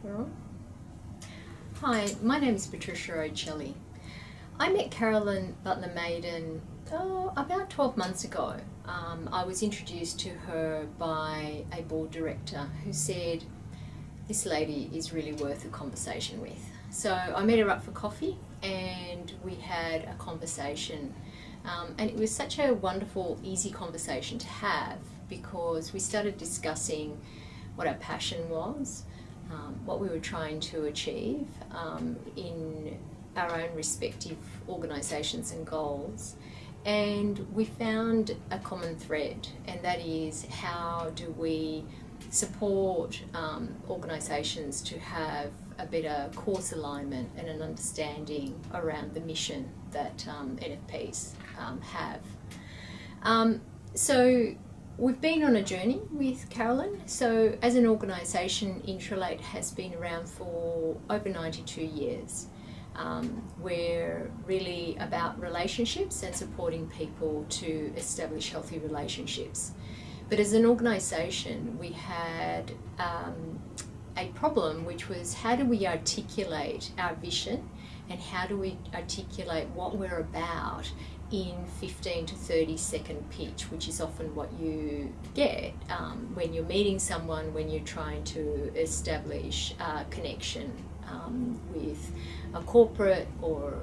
We're on. Hi, my name is Patricia. I met Carolyn Butler-Madden about 12 months ago. I was introduced to her by a board director who said, this lady is really worth a conversation with. So I met her up for coffee and we had a conversation. And it was such a wonderful, easy conversation to have because we started discussing what our passion was, what we were trying to achieve in our own respective organisations and goals. And we found a common thread, and that is how do we support organisations to have a better course alignment and an understanding around the mission that NFPs have. So we've been on a journey with Carolyn. So as an organisation, Intralate has been around for over 92 years. We're really about relationships and supporting people to establish healthy relationships. But as an organisation, we had a problem, which was how do we articulate our vision and how do we articulate what we're about in 15 to 30 second pitch, which is often what you get when you're meeting someone, when you're trying to establish a connection with a corporate or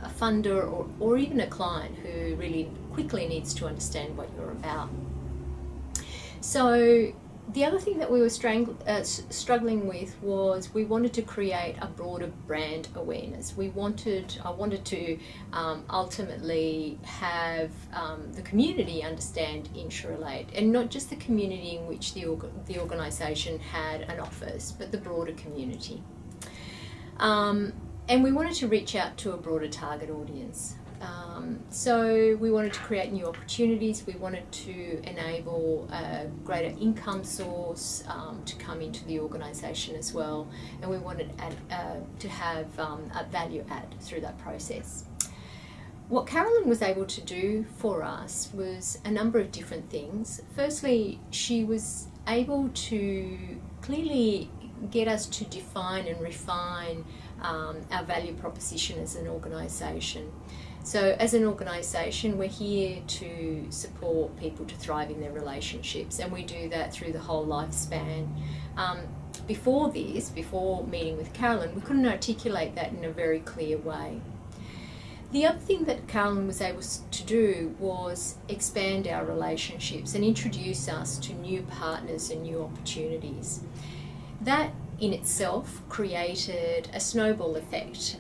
a funder or even a client who really quickly needs to understand what you're about. So the other thing that we were struggling with was we wanted to create a broader brand awareness. I wanted to ultimately have the community understand Intralate, and not just the community in which the organisation had an office, but the broader community. And we wanted to reach out to a broader target audience. So we wanted to create new opportunities. We wanted to enable a greater income source to come into the organisation as well, and we wanted to have a value add through that process. What Carolyn was able to do for us was a number of different things. Firstly, she was able to clearly get us to define and refine our value proposition as an organisation. So as an organisation, we're here to support people to thrive in their relationships, and we do that through the whole lifespan. Before meeting with Carolyn, we couldn't articulate that in a very clear way. The other thing that Carolyn was able to do was expand our relationships and introduce us to new partners and new opportunities. That in itself created a snowball effect.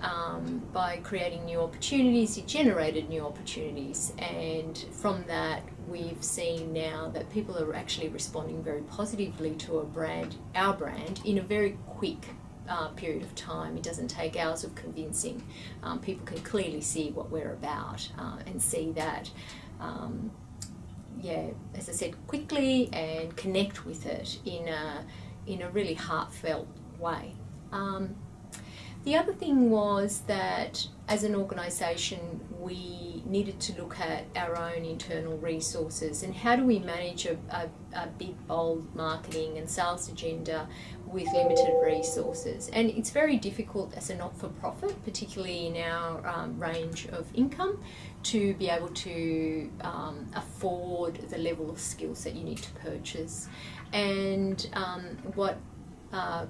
By creating new opportunities, it generated new opportunities, and from that we've seen now that people are actually responding very positively to our brand, in a very quick period of time. It doesn't take hours of convincing. People can clearly see what we're about and see that as I said, quickly, and connect with it in a really heartfelt way. The other thing was that as an organisation, we needed to look at our own internal resources and how do we manage a big, bold marketing and sales agenda with limited resources. And it's very difficult as a not-for-profit, particularly in our range of income, to be able to afford the level of skills that you need to purchase. And what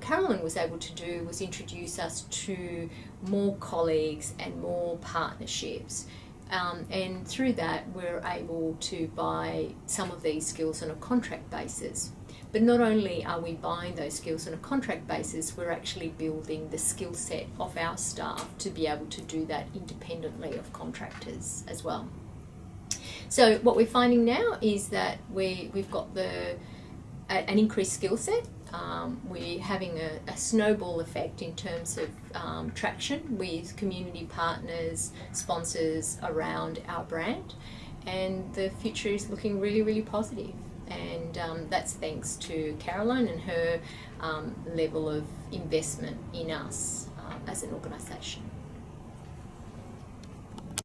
Carolyn was able to do was introduce us to more colleagues and more partnerships, and through that we're able to buy some of these skills on a contract basis. But not only are we buying those skills on a contract basis, we're actually building the skill set of our staff to be able to do that independently of contractors as well. So what we're finding now is that we've got an increased skill set. We're having a snowball effect in terms of traction with community partners, sponsors around our brand, and the future is looking really, really positive. And that's thanks to Carolyn and her level of investment in us as an organisation.